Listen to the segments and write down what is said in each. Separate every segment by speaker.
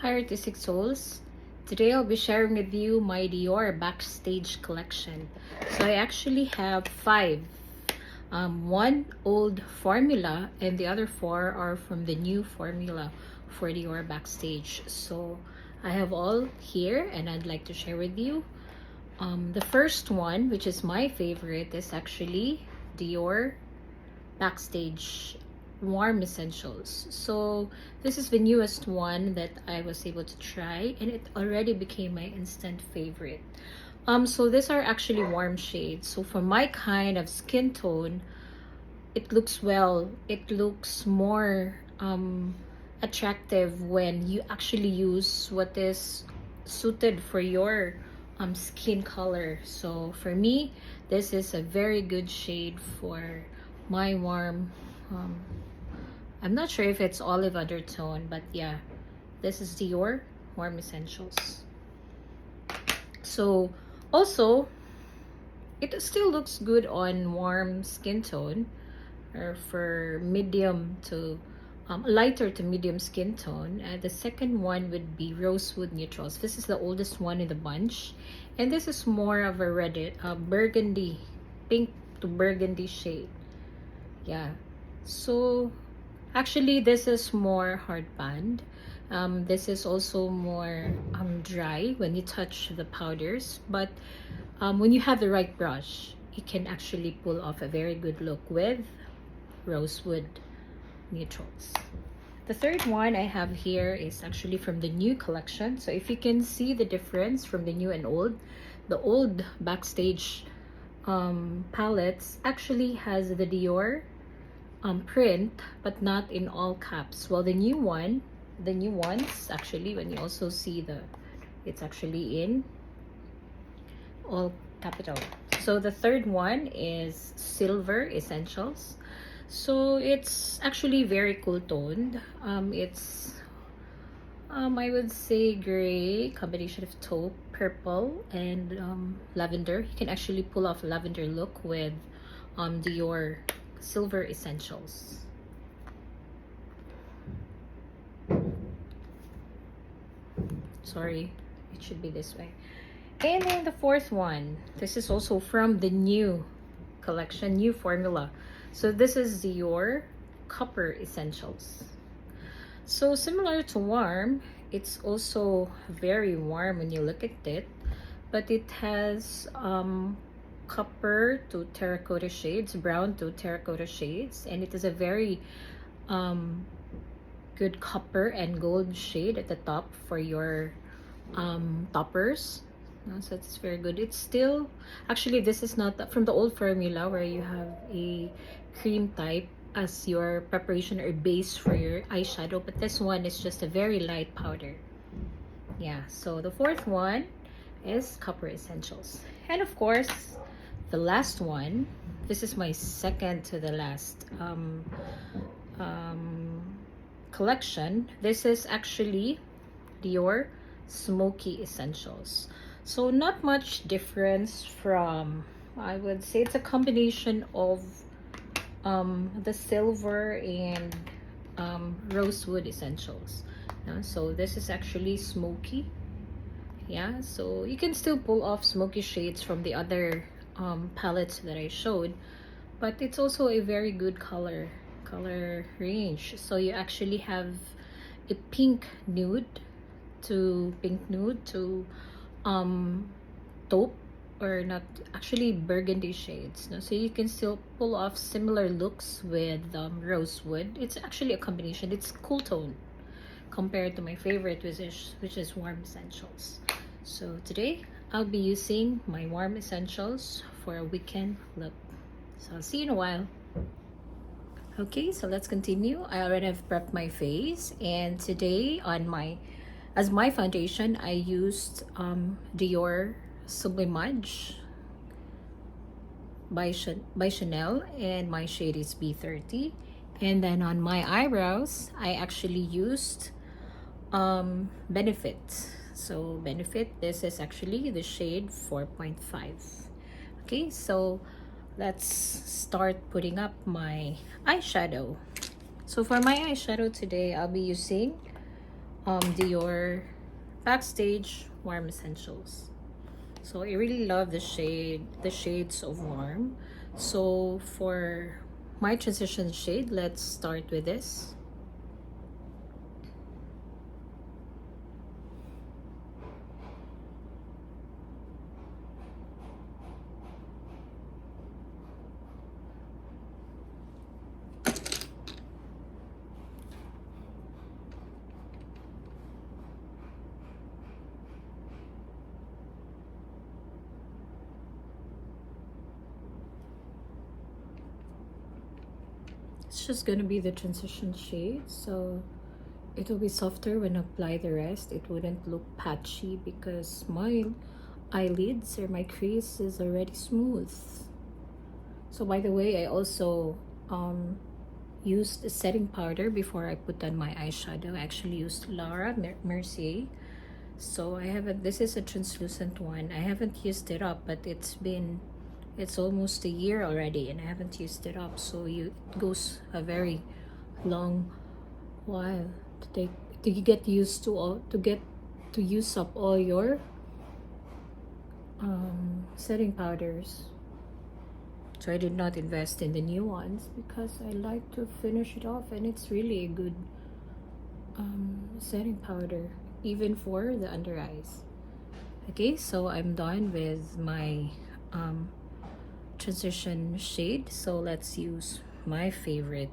Speaker 1: Hi Artistic Souls. Today I'll be sharing with you my Dior Backstage collection. So I actually have five. One old formula and the other four are from the new formula for Dior Backstage. So I have all here and I'd like to share with you. The first one, which is my favorite, is actually Dior Backstage Warm Essentials. So this is the newest one that I was able to try and it already became my instant favorite. So these are actually warm shades. So for my kind of skin tone, it looks more attractive when you actually use what is suited for your skin color. So for me, this is a very good shade for my warm I'm not sure if it's olive undertone, but yeah, this is Dior Warm Essentials. So also it still looks good on warm skin tone or for medium to lighter to medium skin tone. The second one would be Rosewood Neutrals. This is the oldest one in the bunch, and this is more of a red, burgundy, pink to burgundy shade. Yeah, so actually this is more hard band. This is also more dry when you touch the powders, but when you have the right brush, you can actually pull off a very good look with Rosewood Neutrals. The third one I have here is actually from the new collection. So if you can see the difference from the new and old, the old Backstage palettes actually has the Dior print, but not in all caps. Well, the new ones actually, when you also see it's actually in all capital. So the third one is Silver Essentials. So it's actually very cool toned. It's I would say gray, combination of taupe, purple, and lavender. You can actually pull off a lavender look with Dior Silver Essentials. Sorry, it should be this way. And then the fourth one, this is also from the new collection, new formula. So this is Dior Copper Essentials. So similar to warm, it's also very warm when you look at it, but it has copper to terracotta shades, brown to terracotta shades, and it is a very good copper and gold shade at the top for your toppers. So it's very good. It's still actually, this is not from the old formula where you have a cream type as your preparation or base for your eyeshadow, but this one is just a very light powder. Yeah, so the fourth one is Copper Essentials. And of course, the last one, this is my second to the last collection. This is actually Dior Smoky Essentials. So not much difference from, I would say it's a combination of the silver and rosewood essentials. So this is actually smoky. Yeah, so you can still pull off smoky shades from the other palettes that I showed, but it's also a very good color range. So you actually have a pink nude to taupe, or not, actually burgundy shades. So you can still pull off similar looks with rosewood. It's actually a combination. It's cool tone compared to my favorite, which is Warm Essentials. So today I'll be using my Warm Essentials for a weekend look. So I'll see you in a while. Okay, so let's continue. I already have prepped my face, and today as my foundation, I used Dior Sublimage by Chanel, and my shade is B30. And then on my eyebrows, I actually used Benefit. So Benefit, this is actually the shade 4.5. Okay, so let's start putting up my eyeshadow. So for my eyeshadow today, I'll be using Dior Backstage Warm Essentials. So I really love the shades of warm. So for my transition shade, let's start with this. It's just gonna be the transition shade, so it will be softer when I apply the rest. It wouldn't look patchy because my eyelids or my crease is already smooth. So by the way, I also used a setting powder before I put on my eyeshadow. I actually used Laura Mercier. So I haven't, this is a translucent one. I haven't used it up, but it's almost a year already and I haven't used it up. So it goes a very long while to get used to to use up all your setting powders. So I did not invest in the new ones because I like to finish it off, and it's really a good setting powder even for the under eyes. Okay, so I'm done with my transition shade, so let's use my favorite.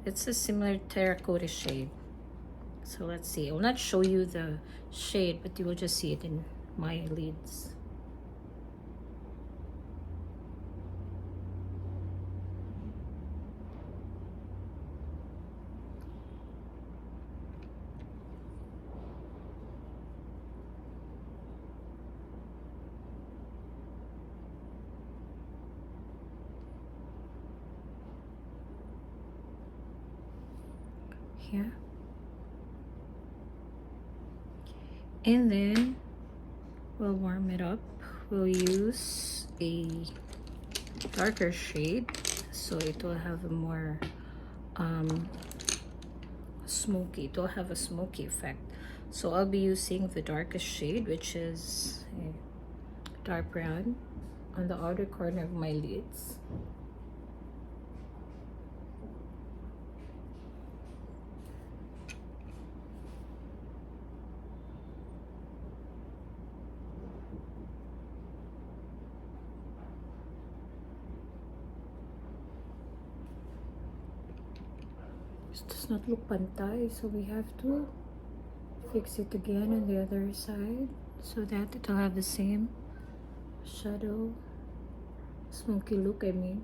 Speaker 1: It's a similar terracotta shade. So let's see. I will not show you the shade, but you will just see it in my lids. Here. And then we'll warm it up. We'll use a darker shade so it will have a more smoky. It will have a smoky effect. So I'll be using the darkest shade, which is a dark brown, on the outer corner of my lids. This does not look pantay, so we have to fix it again on the other side so that it'll have the same shadow, smoky look, I mean.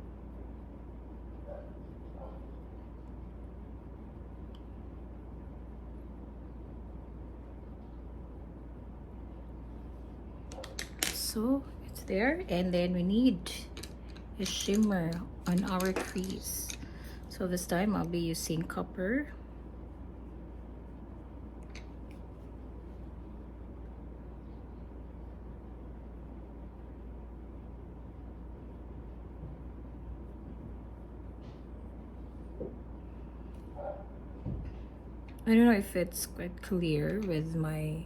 Speaker 1: So it's there, and then we need a shimmer on our crease. So this time I'll be using copper. I don't know if it's quite clear with my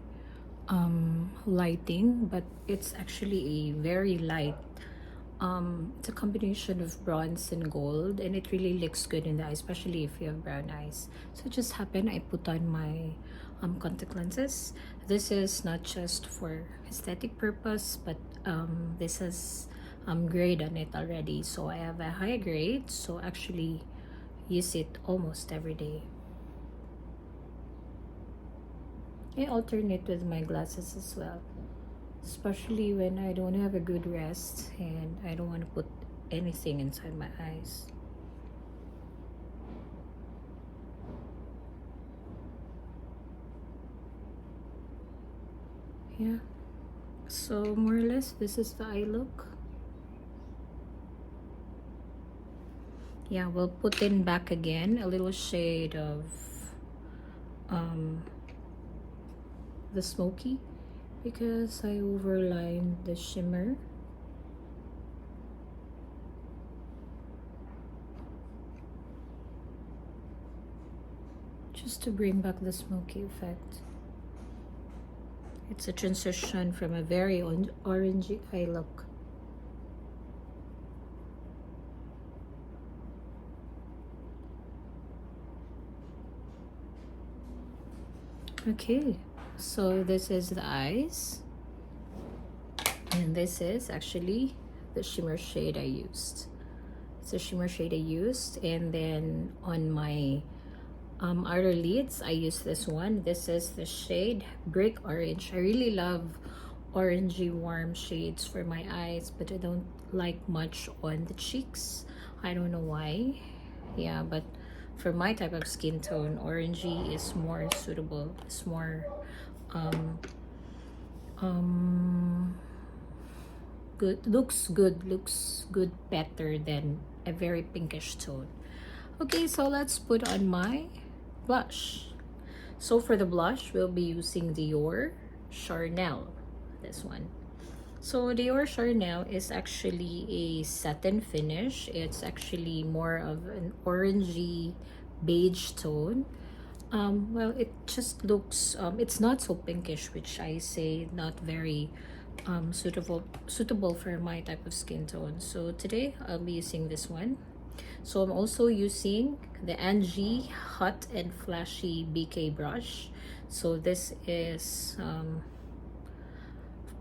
Speaker 1: lighting, but it's actually a very light. It's a combination of bronze and gold, and it really looks good in the eye, especially if you have brown eyes. So it just happened I put on my contact lenses. This is not just for aesthetic purpose, but this has grade on it already. So I have a high grade, so actually use it almost every day. I alternate with my glasses as well, especially when I don't have a good rest and I don't want to put anything inside my eyes. Yeah, so more or less this is the eye look. Yeah, we'll put in back again a little shade of the smoky because I overlined the shimmer. Just just to bring back the smoky effect. It's a transition from a very orangey eye look. Okay, so this is the eyes, and this is actually the shimmer shade I used. It's a shimmer shade I used, and then on my outer lids I use this one. This is the shade Brick Orange. I really love orangey warm shades for my eyes, but I don't like much on the cheeks. I don't know why. Yeah, but for my type of skin tone, orangey is more suitable. It's more good, looks good better than a very pinkish tone. Okay, so let's put on my blush. So for the blush, we'll be using Dior Charnel, this one. So Dior Charnel is actually a satin finish. It's actually more of an orangey beige tone. Well, it just looks, it's not so pinkish, which I say not very suitable for my type of skin tone. So today I'll be using this one. So I'm also using the Angie Hot and Flashy BK brush. So this is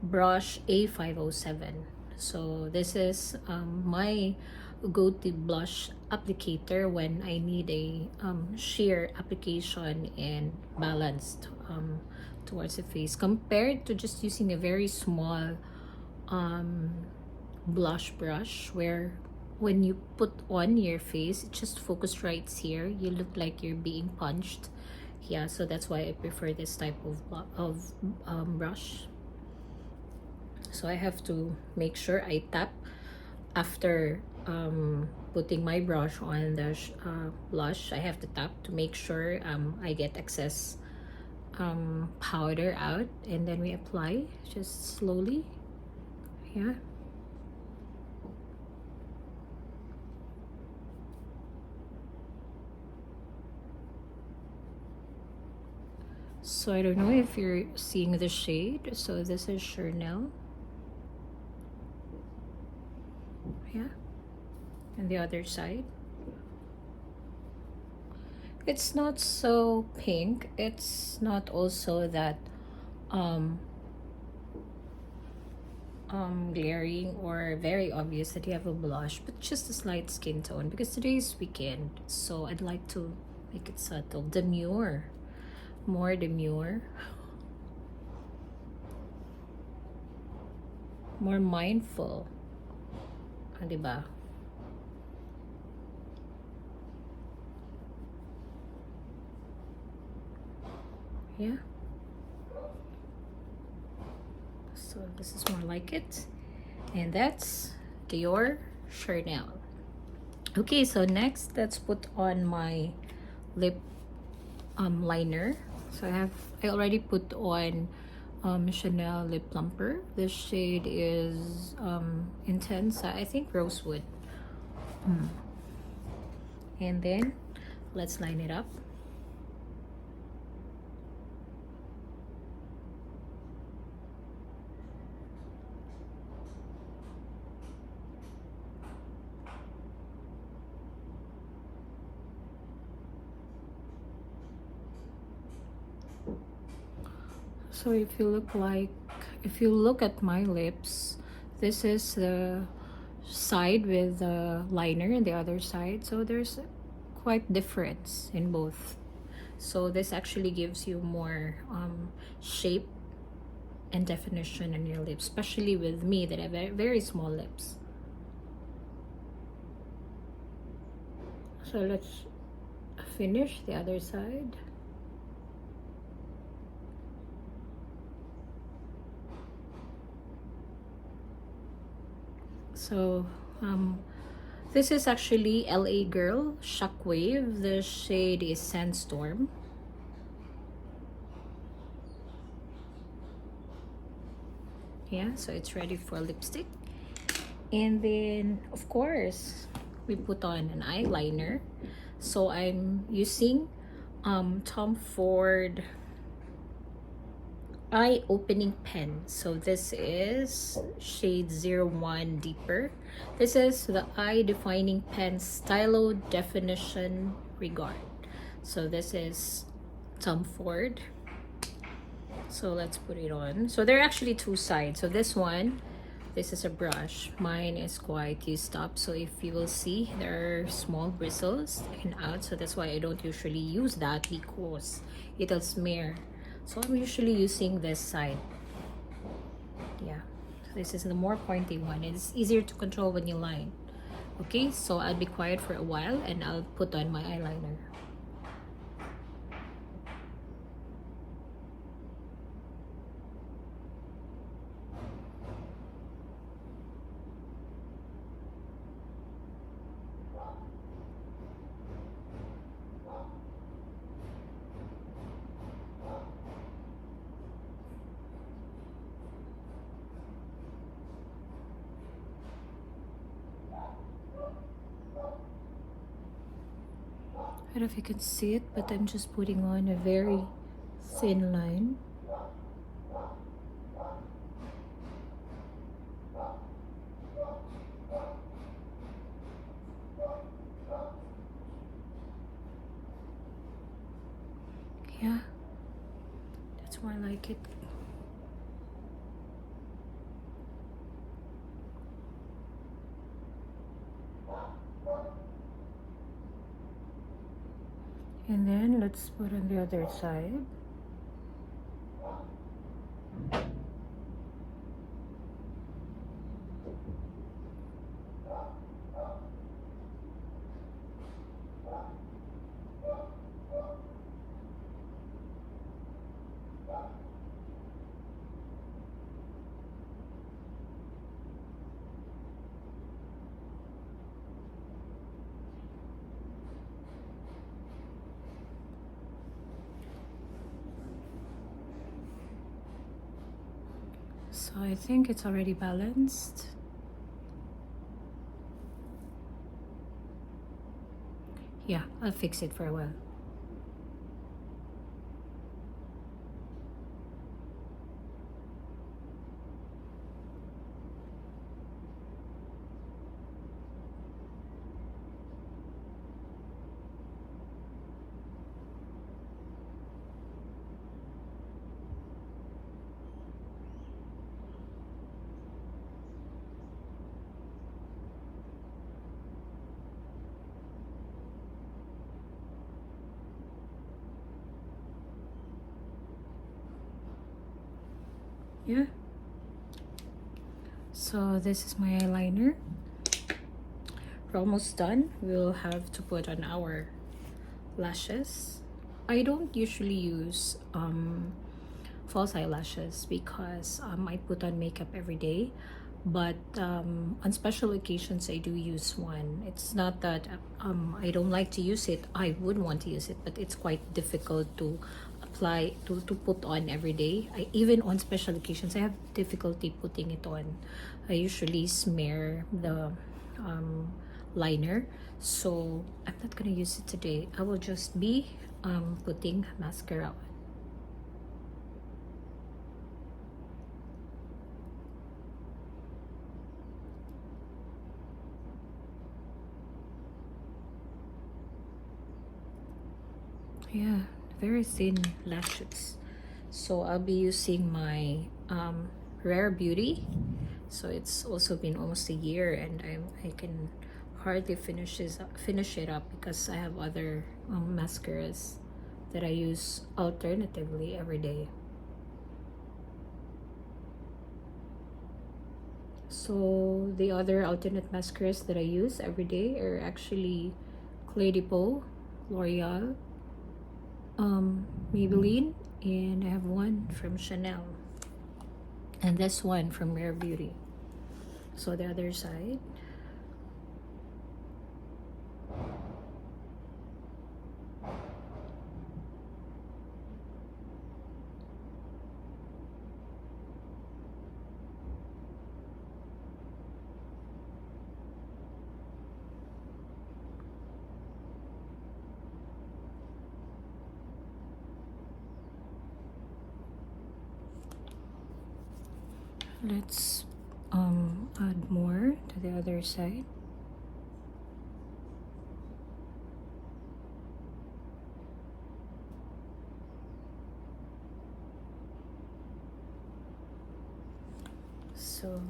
Speaker 1: brush A507. So this is my go-to blush applicator when I need a sheer application and balanced towards the face, compared to just using a very small blush brush, where when you put on your face, it just focus right here. You look like you're being punched. Yeah, so that's why I prefer this type of brush. So I have to make sure I tap after putting my brush on the blush. I have to tap to make sure I get excess powder out, and then we apply just slowly. Yeah. So I don't know if you're seeing the shade. So this is Chanel. Yeah. And the other side. It's not so pink. It's not also that glaring or very obvious that you have a blush, but just a slight skin tone, because today is weekend, so I'd like to make it subtle, demure, more demure, more mindful. Diba? Yeah. So this is more like it, and that's Dior Chanel. Okay, so next let's put on my lip liner. So I already put on Chanel lip plumper. This shade is intense, I think rosewood. And then let's line it up. So if you look at my lips, this is the side with the liner and the other side, so there's quite difference in both. So this actually gives you more shape and definition in your lips, especially with me that have very small lips. So let's finish the other side. So this is actually LA Girl Shockwave. The shade is Sandstorm. Yeah, so it's ready for lipstick. And then of course we put on an eyeliner. So I'm using Tom Ford eye opening pen. So this is shade 01 deeper. This is the eye defining pen stylo definition regard. So this is Tom Ford. So let's put it on. So there are actually two sides. So this one, this is a brush. Mine is quite used up. So if you will see, there are small bristles and out. So that's why I don't usually use that, because it'll smear. So I'm usually using this side. Yeah, this is the more pointy one. It's easier to control when you line. Okay, so I'll be quiet for a while and I'll put on my eyeliner. I don't know if you can see it, but I'm just putting on a very thin line. Yeah, that's more like it. And then let's put on the other side. So I think it's already balanced. Yeah, I'll fix it for a while. Yeah. So this is my eyeliner. We're almost done. We'll have to put on our lashes. I don't usually use false eyelashes because I put on makeup every day, but on special occasions I do use one. It's not that I don't like to use it. I would want to use it, but it's quite difficult to apply to put on every day. Even on special occasions I have difficulty putting it on. I usually smear the liner, so I'm not gonna use it today. I will just be putting mascara on. Yeah, very thin lashes. So I'll be using my Rare Beauty. So it's also been almost a year and I can hardly finish it up because I have other mascaras that I use alternatively every day. So the other alternate mascaras that I use every day are actually Clé de Peau, L'Oreal, Maybelline, and I have one from Chanel, and this one from Rare Beauty. So the other side. Let's add more to the other side. So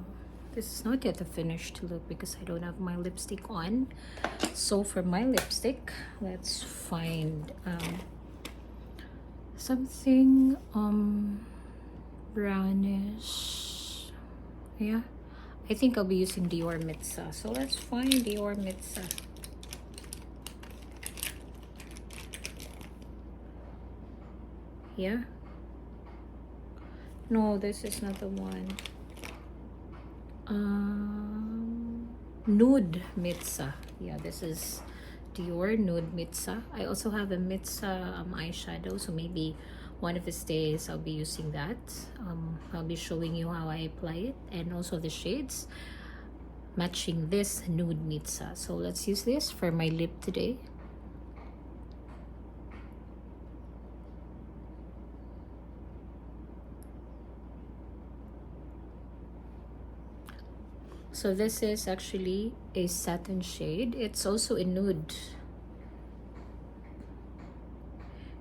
Speaker 1: this is not yet a finished look because I don't have my lipstick on. So for my lipstick, let's find something brownish. Yeah, I think I'll be using Dior Mitsa. So let's find Dior Mitsa. Yeah. No, this is not the one. Nude Mitsa. Yeah, this is Dior Nude Mitsa. I also have a Mitsa eyeshadow, so maybe one of these days I'll be using that. I'll be showing you how I apply it and also the shades matching this Nude Mitsa. So let's use this for my lip today. So this is actually a satin shade. It's also a nude.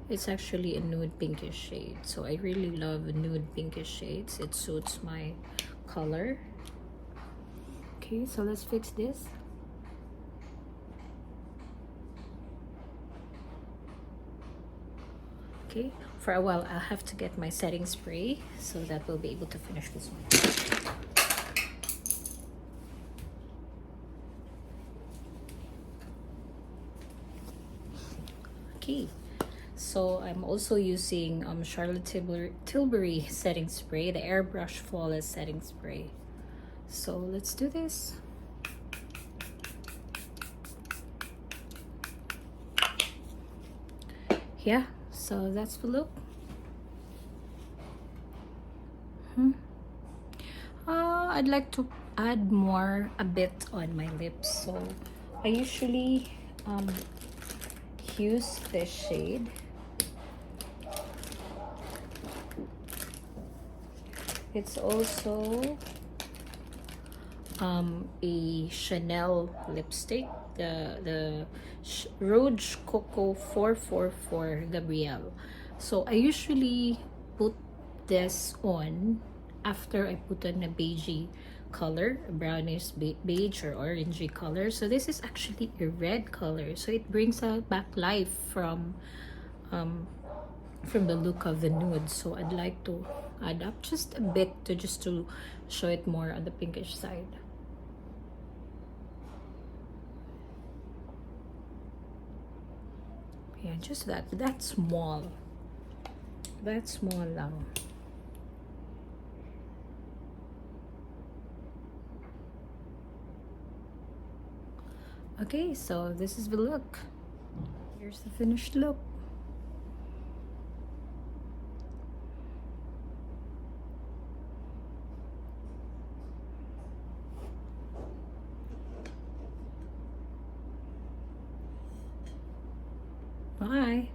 Speaker 1: It's actually a nude pinkish shade. So I really love nude pinkish shades. It suits my color. Okay, so let's fix this. Okay, for a while I'll have to get my setting spray so that we'll be able to finish this one. Okay, so I'm also using Charlotte Tilbury setting spray, the Airbrush Flawless setting spray. So let's do this. Yeah, so that's the look. I'd like to add more a bit on my lips, so I usually use this shade. It's also a Chanel lipstick, the Rouge Coco 444 Gabrielle. So I usually put this on after I put on a beigey color, a brownish beige or orangey color. So this is actually a red color, so it brings out back life from the look of the nude. So I'd like to add up just a bit just to show it more on the pinkish side. Yeah, just that small lang. Okay, so this is the look. Here's the finished look. Bye.